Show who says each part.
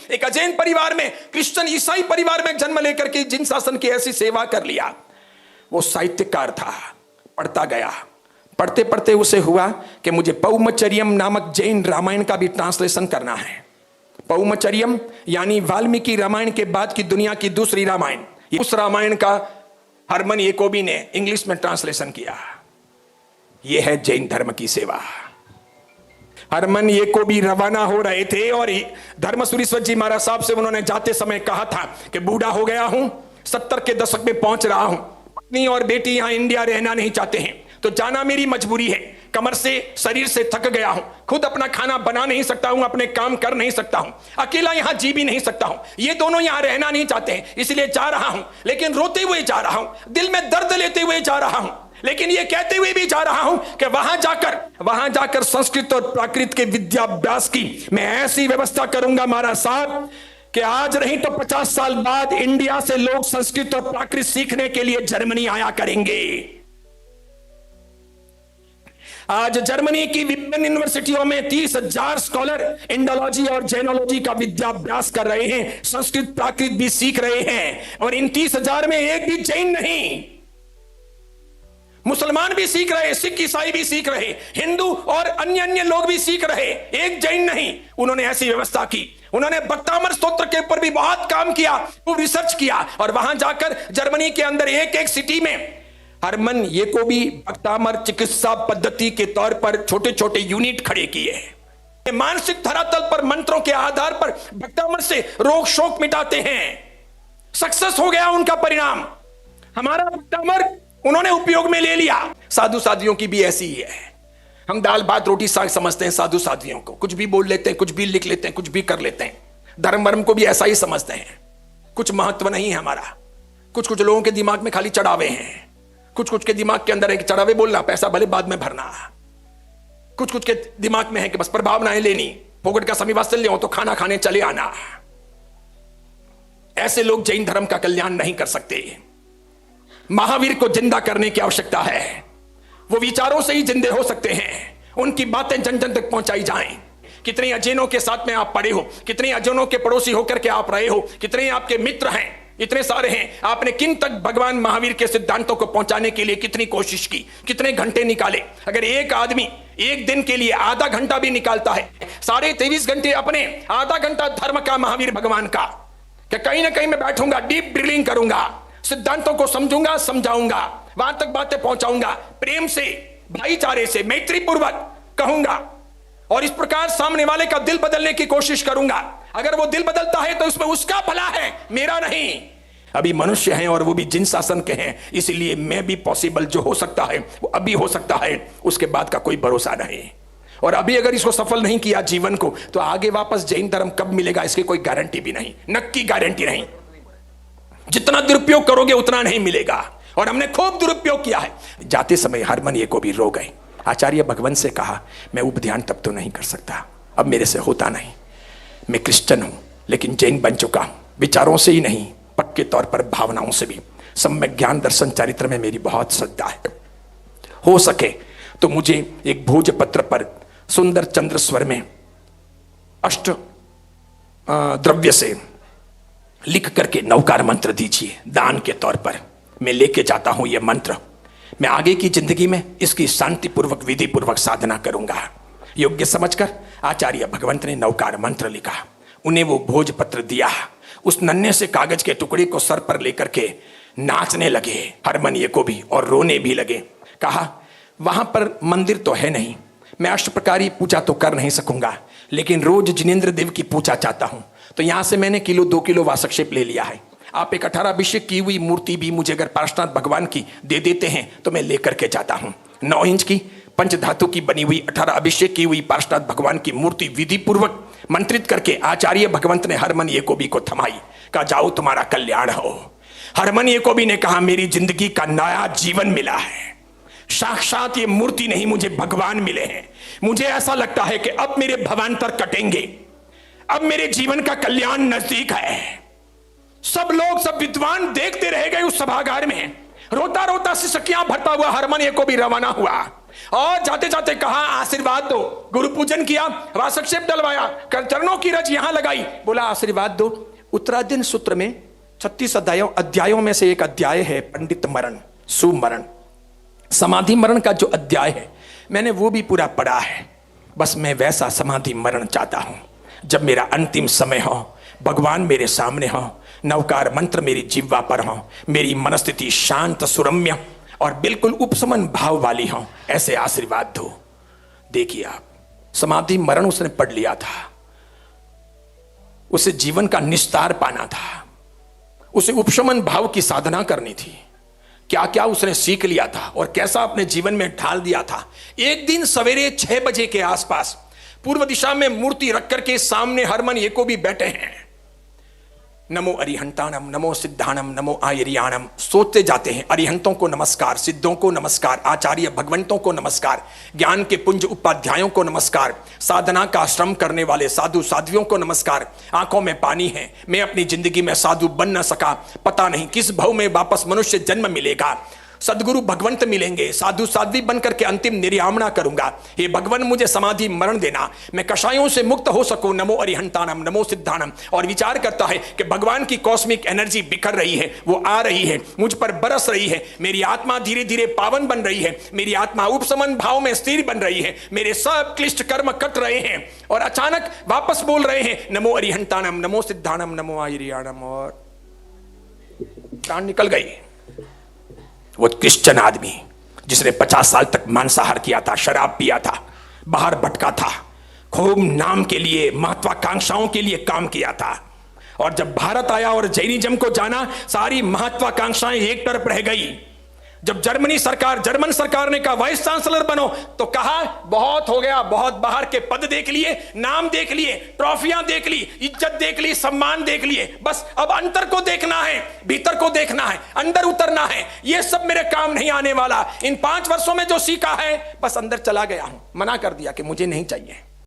Speaker 1: एक अजैन परिवार में, क्रिश्चियन ईसाई परिवार में जन्म लेकर के जिन शासन की ऐसी सेवा कर लिया। वो साहित्यकार था, पढ़ता गया, पढ़ते पढ़ते उसे हुआ कि मुझे पौमचर्यम नामक जैन रामायण का भी ट्रांसलेशन करना है। पौमचर्यम यानी वाल्मीकि रामायण के बाद की दुनिया की दूसरी रामायण, उस रामायण का हरमन याकोबी ने इंग्लिश में ट्रांसलेशन किया। यह है जैन धर्म की सेवा। हरमन याकोबी रवाना हो रहे थे और धर्मसुरीश्वर जी महाराज साहब से उन्होंने जाते समय कहा था कि बूढ़ा हो गया हूं, 70 के दशक में पहुंच रहा हूं, पत्नी और बेटी यहां इंडिया रहना नहीं चाहते हैं, तो जाना मेरी मजबूरी है। कमर से, शरीर से थक गया हूं, खुद अपना खाना बना नहीं सकता हूं, अपने काम कर नहीं सकता हूं, अकेला यहां जी भी नहीं सकता हूं। ये दोनों यहां रहना नहीं चाहते हैं, इसलिए जा रहा हूं, लेकिन रोते हुए जा रहा हूं, दिल में दर्द लेते हुए जा रहा हूं, लेकिन ये कहते हुए भी जा रहा हूं कि वहां जाकर संस्कृत और प्राकृत के विद्याभ्यास की मैं ऐसी व्यवस्था करूंगा महाराज साहब कि आज नहीं तो 50 साल बाद इंडिया से लोग संस्कृत और प्राकृत सीखने के लिए जर्मनी आया करेंगे। आज जर्मनी की विभिन्न यूनिवर्सिटियों में 30,000 स्कॉलर इंडोलॉजी और जैनोलॉजी का विद्याभ्यास कर रहे हैं, संस्कृत प्राकृत भी सीख रहे हैं, और इन 30,000 में एक भी जैन नहीं। मुसलमान भी सीख रहे, सिख ईसाई भी सीख रहे, हिंदू और अन्य अन्य लोग भी सीख रहे, एक जैन नहीं। उन्होंने ऐसी व्यवस्था की। उन्होंने भक्तामर स्तोत्र के ऊपर भी बहुत काम किया, वो रिसर्च किया, और वहां जाकर जर्मनी के अंदर एक एक सिटी में हरमन याकोबी भक्तामर चिकित्सा पद्धति के तौर पर छोटे छोटे यूनिट खड़े किए। मानसिक धरातल पर मंत्रों के आधार पर भक्तामर से रोग शोक मिटाते हैं। सक्सेस हो गया उनका परिणाम। हमारा भक्तामर उन्होंने उपयोग में ले लिया। साधु साधियों की भी ऐसी ही है। हम दाल भात रोटी साग समझते हैं साधु साधियों को, कुछ भी बोल लेते हैं, कुछ भी लिख लेते हैं, कुछ भी कर लेते हैं। धर्म वर्म को भी ऐसा ही समझते हैं, कुछ महत्व नहीं है हमारा। कुछ कुछ लोगों के दिमाग में खाली चढ़ावे हैं, कुछ कुछ के दिमाग के अंदर है कि चढ़ावे बोलना, पैसा भले बाद में भरना। कुछ कुछ के दिमाग में है कि बस प्रभावनाएं लेनी, फोगट का समी वास्तव ले तो खाना खाने चले आना। ऐसे लोग जैन धर्म का कल्याण नहीं कर सकते। महावीर को जिंदा करने की आवश्यकता है। वो विचारों से ही जिंदे हो सकते हैं। उनकी बातें जन जन तक पहुंचाई जाएं। कितने अजैनों के साथ में आप पड़े हो, कितने अजैनों के पड़ोसी होकर के आप रहे हो, कितने आपके मित्र हैं, इतने सारे हैं। आपने किन तक भगवान महावीर के सिद्धांतों को पहुंचाने के लिए कितनी कोशिश की, कितने घंटे निकाले। अगर एक आदमी एक दिन के लिए आधा घंटा भी निकालता है, 23.5 घंटे अपने, आधा घंटा धर्म का, महावीर भगवान का, कि कहीं ना कहीं मैं बैठूंगा, डीप ड्रिलिंग करूंगा, सिद्धांतों को समझूंगा, समझाऊंगा, वहां तक बातें पहुंचाऊंगा, प्रेम से, भाईचारे से, मैत्री पूर्वक कहूंगा, और इस प्रकार सामने वाले का दिल बदलने की कोशिश करूंगा। अगर वो दिल बदलता है तो उसमें उसका भला है, मेरा नहीं। अभी मनुष्य हैं और वो भी जिन शासन के हैं, इसलिए मैं भी पॉसिबल जो हो सकता है वो अभी हो सकता है, उसके बाद का कोई भरोसा नहीं। और अभी अगर इसको सफल नहीं किया जीवन को, तो आगे वापस जैन धर्म कब मिलेगा इसकी कोई गारंटी भी नहीं, नक्की गारंटी नहीं। जितना दुरुपयोग करोगे उतना नहीं मिलेगा, और हमने खूब दुरुपयोग किया है। जाते समय हरमन याकोबी रो गए। आचार्य भगवंत से कहा, मैं उपध्यान तब तो नहीं कर सकता, अब मेरे से होता नहीं। मैं क्रिश्चियन हूं, लेकिन जैन बन चुका हूं, विचारों से ही नहीं, पक्के तौर पर भावनाओं से भी। सम्यक ज्ञान दर्शन चरित्र में मेरी बहुत श्रद्धा है। हो सके तो मुझे एक भोजपत्र पर सुंदर चंद्र स्वर में अष्ट द्रव्य से लिख करके नवकार मंत्र दीजिए दान के तौर पर। मैं लेके जाता हूं यह मंत्र, मैं आगे की जिंदगी में इसकी शांतिपूर्वक विधि पूर्वक साधना करूंगा। योग्य समझकर आचार्य भगवंत ने नवकार मंत्र लिखा, उन्हें वो भोजपत्र दिया। उस नन्हे से कागज के टुकड़े को सर पर लेकर के नाचने लगे हरमन याकोबी, और रोने भी लगे। कहा, वहां पर मंदिर तो है नहीं, मैं अष्टप्रकारी पूजा तो कर नहीं सकूंगा, लेकिन रोज जिनेंद्र देव की पूजा चाहता हूं, तो यहां से मैंने 2 किलो वासक्षेप ले लिया है। आप एक 18 अभिषेक की हुई मूर्ति भी मुझे अगर पार्श्वनाथ भगवान की दे देते हैं तो मैं लेकर के जाता हूं। 9 इंच की पंचधातु की बनी हुई 18 अभिषेक की हुई पार्श्वनाथ भगवान की मूर्ति विधि पूर्वक मंत्रित करके आचार्य भगवंत ने हरमन याकोबी को थमाई। कहा, जाओ तुम्हारा कल्याण हो। हरमन याकोबी ने कहा, मेरी जिंदगी का नया जीवन मिला है। साक्षात ये मूर्ति नहीं, मुझे भगवान मिले हैं। मुझे ऐसा लगता है कि अब मेरे भवांतर कटेंगे, अब मेरे जीवन का कल्याण नजदीक है। सब लोग, सब विद्वान देखते रह गए उस सभागार में। रोता रोता सिसकियां भरता हुआ हरमन याकोबी रवाना हुआ। और जाते जाते कहा आशीर्वाद दो, गुरु पूजन किया, वासक्षेप डलवाया, चरणों की रज यहां लगाई, बोला आशीर्वाद दो। उत्तराधीन सूत्र में 36 अध्यायों में से एक अध्याय है पंडित मरण, सुमरण, समाधि मरण का जो अध्याय है मैंने वो भी पूरा पढ़ा है। बस मैं वैसा समाधि मरण चाहता हूं, जब मेरा अंतिम समय हो, भगवान मेरे सामने हो, नवकार मंत्र मेरी जिह्वा पर हो, मेरी मनस्थिति शांत सुरम्य और बिल्कुल उपशमन भाव वाली हो, ऐसे आशीर्वाद दो। देखिए आप, समाधि मरण उसने पढ़ लिया था, उसे जीवन का निस्तार पाना था, उसे उपशमन भाव की साधना करनी थी। क्या क्या उसने सीख लिया था और कैसा अपने जीवन में ढाल दिया था। एक दिन सवेरे 6 बजे के आसपास पूर्व दिशा में मूर्ति रख करके सामने हरमन ये को भी बैठे हैं, नमो अरिहंताणम, नमो सिद्धाणम, नमो आयरियाणम सोचते जाते हैं। अरिहंतों को नमस्कार, सिद्धों को नमस्कार, आचार्य भगवंतों को नमस्कार, ज्ञान के पुंज उपाध्यायों को नमस्कार, साधना का श्रम करने वाले साधु साध्वियों को नमस्कार। आंखों में पानी है, मैं अपनी जिंदगी में साधु बन न सका, पता नहीं किस भव में वापस मनुष्य जन्म मिलेगा। सदगुरु भगवंत मिलेंगे, साधु साध्वी बनकर के अंतिम निर्यामना करूंगा। हे भगवान मुझे समाधि मरण देना, मैं कषायों से मुक्त हो सकूं। नमो अरिहंताणम, नमो सिद्धाणम। और विचार करता है कि भगवान की कॉस्मिक एनर्जी बिखर रही है, वो आ रही है, मुझ पर बरस रही है, मेरी आत्मा धीरे धीरे पावन बन रही है, मेरी आत्मा उपशमन भाव में स्थिर बन रही है, मेरे सब क्लिष्ट कर्म कट रहे हैं। और अचानक वापस बोल रहे हैं नमो अरिहंताणम, नमो सिद्धाणम, नमो आयरियाणम, और प्राण निकल गई। वो क्रिश्चियन आदमी जिसने 50 साल तक मांसाहार किया था, शराब पिया था, बाहर भटका था, खूब नाम के लिए, महत्वाकांक्षाओं के लिए काम किया था, और जब भारत आया और जैनिज्म को जाना, सारी महत्वाकांक्षाएं एक तरफ रह गई। जब जर्मन सरकार ने कहा वाइस चांसलर बनो, तो कहा बहुत हो गया, बहुत बाहर के पद देख लिए, नाम देख लिए, ट्रॉफियां देख ली, इज्जत देख ली, सम्मान देख लिए, बस अब अंतर को देखना है, भीतर को देखना है, अंदर उतरना है। ये सब मेरे काम नहीं आने वाला। इन 5 वर्षों में जो सीखा है बस अंदर चला गया हूं, मना कर दिया कि मुझे नहीं चाहिए।